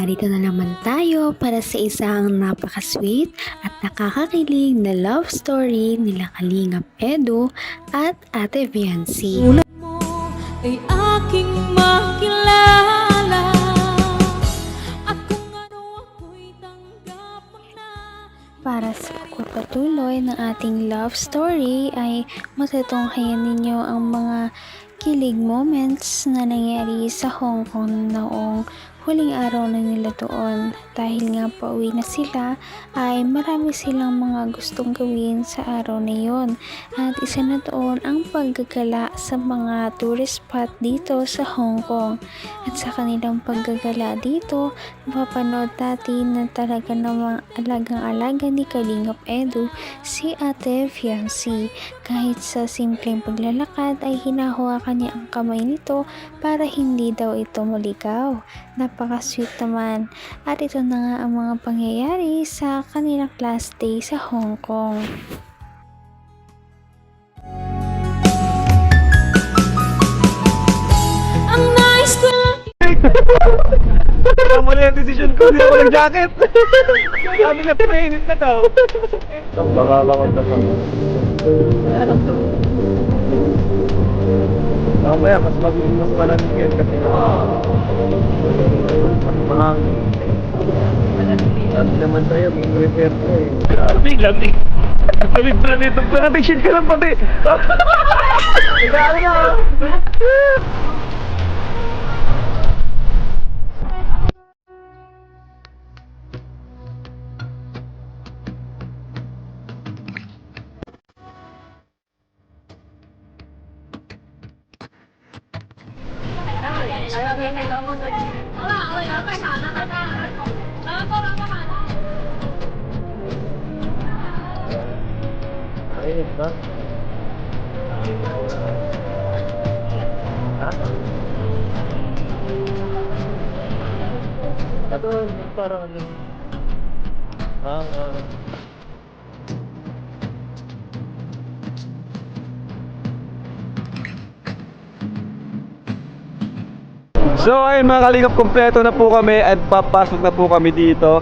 narito na naman tayo para sa isang napaka-sweet at nakakakilig na love story nila Kalingap Edu at Ate Viancy. Tulad mo ay aking makilala at kung ano ako'y tanggap mo na. Para sa pagpapatuloy ng ating love story ay matutunghayan ninyo ang mga kilig moments na nangyari sa Hong Kong noong huling araw na nila doon. Dahil nga pauwi na sila ay marami silang mga gustong gawin sa araw na yon. At isa na doon ang paggagala sa mga tourist spot dito sa Hong Kong. At sa kanilang paggagala dito, mapapanood natin na talaga namang alagang-alaga ni Kalingap Edu si Ate Viancy. Kahit sa simpleng paglalakad ay hinahawakan niya ang kamay nito para hindi daw ito maligaw. Napaka-sweet naman. At ito na nga ang mga pangyayari sa kanilang last day sa Hong Kong. Ang nice ko Tama na yung decision ko, hindi ako nag-jacket. Sabi na pinainit na daw. Baka lakot na kami. Mamaya, mas malamig yan kasi. Mas mahangin. Sabi naman tayo, may prepare ko eh. Lamig. Lamig pa na dito. Nag-shit ka lang pati. Nagkala na. Ayun ba? Ha? Ito, parang ano? So ayun mga kalingap, kompleto na po kami at papasok na po kami dito.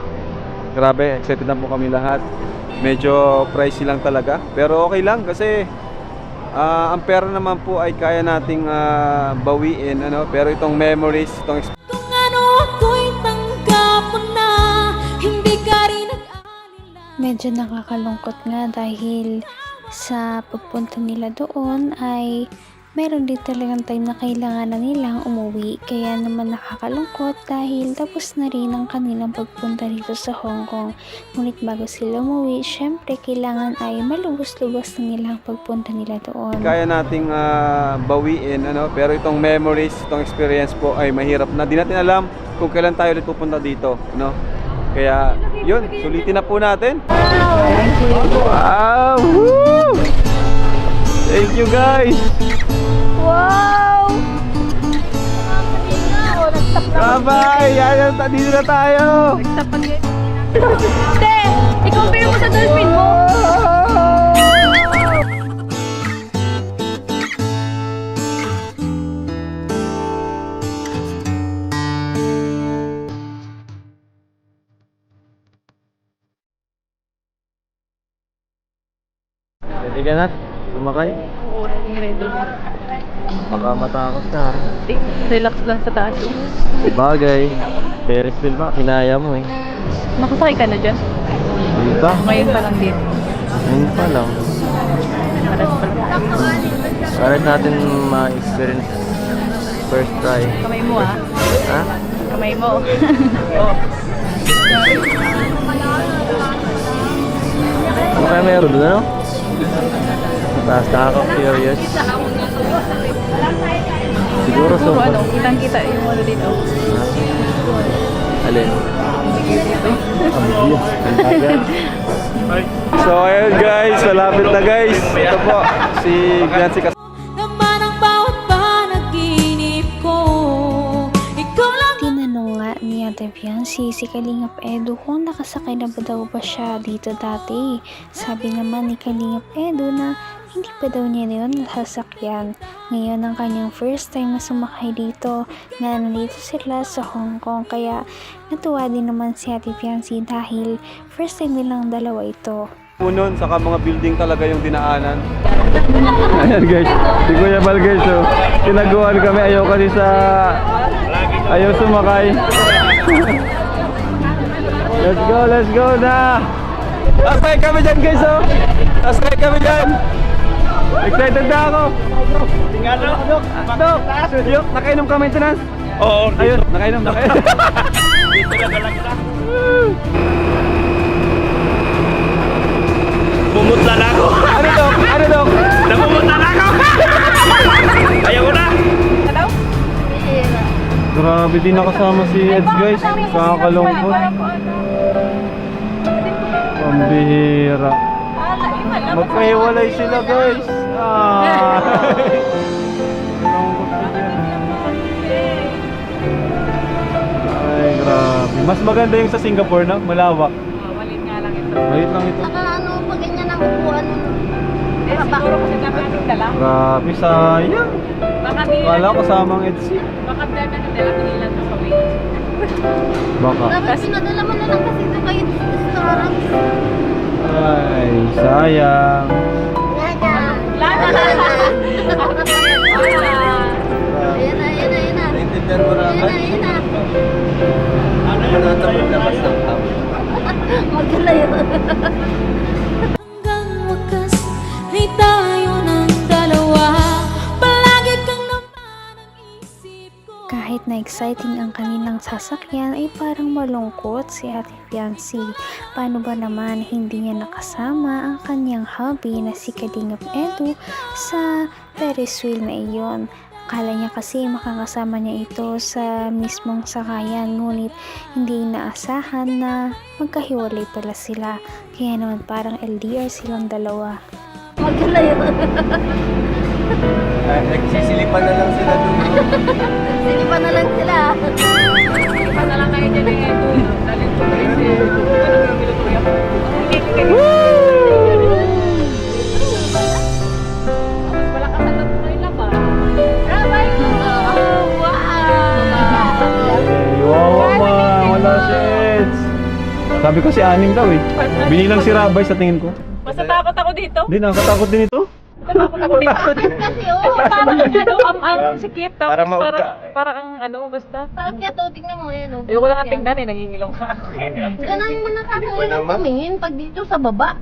Grabe, excited na po kami lahat. Medyo pricey lang talaga, pero okay lang kasi ang pera naman po ay kaya nating bawiin, ano? Pero itong memories, itong kung ano ako'y tanggap mo na. Hindi ka rin nag-alala. Medyo nakakalungkot nga dahil sa pagpunta nila doon ay meron din talagang time na kailangan na nilang umuwi. Kaya naman nakakalungkot dahil tapos na rin ang kanilang pagpunta dito sa Hong Kong. Ngunit bago sila umuwi, syempre kailangan ay malubos-lubos na nilang pagpunta nila doon. kaya nating bawiin, ano? Pero itong memories, itong experience po ay mahirap na. Di natin alam kung kailan tayo ulit pupunta dito, no? Kaya yun, sulitin na po natin. Wow! Woo! Thank you guys! Wow! Bye-bye! Yan, dito na tayo! Te, i-compare mo sa dolphin mo. Ready ka na? Sumakay? Oo, ready. Baka matakot ka. Relax lang sa taas. Bagay. Ferris wheel ba? Kinaya mo eh. Nakasakay ka na dyan? Hindi pa? Ngayon pa lang din. Ngayon pa lang. Malas pa lang. Para natin ma-experience first try. Kamay mo ah. Ha? Kamay mo. Ano kaya meron doon, ano? Mataas nakaka-curious. Siguro so. Siguro ano, kitang-kita yung ano dito. Alin? So ayun guys, malapit na guys. Ito po, si Viancy Kas. Naman ang bawat panaginip ko. Ikaw lang. Tinanong nga ni Ate Viancy si Kalingap Edu kung nakasakay na ba daw ba siya dito dati. Sabi naman ni Kalingap Edu na hindi pa daw niya yun nasasakyan. Ngayon ang kanyang first time na sumakay dito, na nandito sila sa Hong Kong, kaya natuwa din naman si Ate Fiancé dahil first time nilang dalawa ito. Punon, saka mga building talaga yung dinaanan. Ayan guys, si Kuya Bal guys, oh. Tinaguan kami, ayaw sumakay. Let's go na! Asay kami dyan guys, oh! Asay kami dyan! Excited na ako! Dok! Dok! Nakainom ka maintenance? Oo. Ayun, nakainom. Mumutla na ako. Ano dok? Namumutla na ako. Ayaw ko na. Grabe, di nakasama si Eds guys. Kakakalungkot. Pambihira. Magpahiwalay sila guys. Ay, grabe. Mas maganda yung sa Singapore na, malawak. Malit nga lang ito. Maliit lang ito. Saka ano, pag ganyan ang upuan mo. Siguro kasi kami nating dala. Grabe, sayang. Baka di Wala kasama ang Etsy. baka dala na dala nila sa weight. Baka. Dapat pinadala mo na lang kasi ito kayo sa restaurant. Ay, sayang. Lana! Lana! Ayan na. Naintindihan mo na Ayan na. Ano yun? Labas ng tao. Maganda yun. Hanggang wakas ay tayo ng dalawa. Palagi kang naman ang isip ko. Kahit na exciting ang kanilang sasakyan ay parang malungkot si Ate Fiancé. Paano ba naman hindi niya nakasama ang kanyang hubby na si Kalingap Edu sa Ferris wheel na iyon? Akala niya kasi makakasama niya ito sa mismong sakayan, ngunit hindi inaasahan na magkahiwalay pala sila. Kaya naman parang LDR silang dalawa. Maganda yun. Nagsisilipan na lang sila doon. Silipan na lang sila. Iba na lang kayo dyan eh. Dalhin ko rin si malakas ang loob na ilang ba? Rabay ko. Wow! Wala si Eds. Sabi ko si Anim daw eh. Binilang si Rabay sa tingin ko. Basta takot ako dito. Hindi, nakakatakot din ito. Takot ako dito. Kasi Parang ang sikip. Tapos Para maugka. parang ang ano, basta. Parang kaya to, tingnan mo yan. Ayoko lang tingnan eh, nangingilong ka ako. Ganun mo na kakain tumingin pag dito sa baba.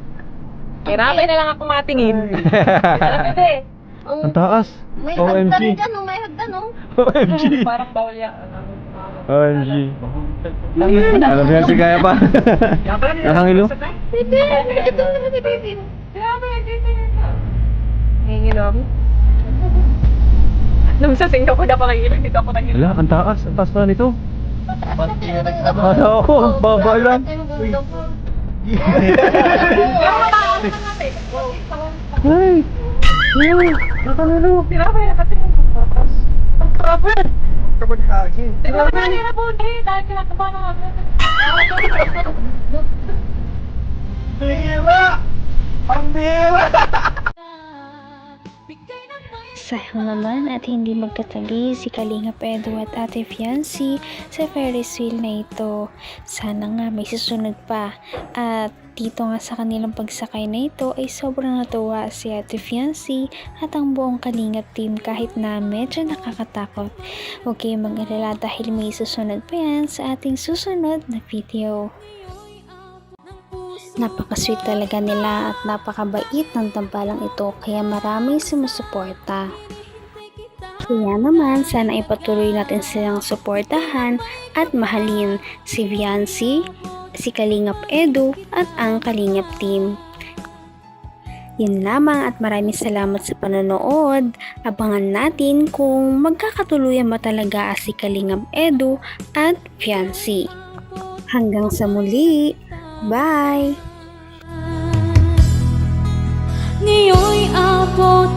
Hirapin na lang ako matingin. Alam mo ba eh. Ang taas. May OMG. hagdan dyan, may hagdan oh. OMG. Parang bawal yan. OMG. Alam yan si Kaya pa. Nakangilo? Baby, ito na si baby. Nangingilong? Nung sa Singapore na pakingilong, dito ako nangingilong. Wala, ang taas. Ang taas pa nito. Ano ako? Baba lang. Ay! Nakangilo. Hirapin na kasi. Ang kapit! Hirapin na po, dahil kinakabahan ako. Sayang naman at hindi magkatabi si Kalingap Edu at Ate Fiancé sa Ferris wheel na ito. Sana nga may susunod pa. At dito nga sa kanilang pagsakay na ito ay sobrang natuwa si Ate Fiancé at ang buong Kalingap team kahit na medyo nakakatakot. Huwag kayong mag-alala dahil may susunod pa yan sa ating susunod na video. Napaka-sweet talaga nila at napakabait ng tambalang ito kaya maraming sumusuporta. Kaya naman sana ipatuloy natin silang suportahan at mahalin si Fiancé, si Kalingap Edu at ang Kalingap team. Yun lamang at maraming salamat sa panonood. Abangan natin kung magkakatuluyan ba talaga si Kalingap Edu at Fiancé. Hanggang sa muli! Bye! Ngayon'y abot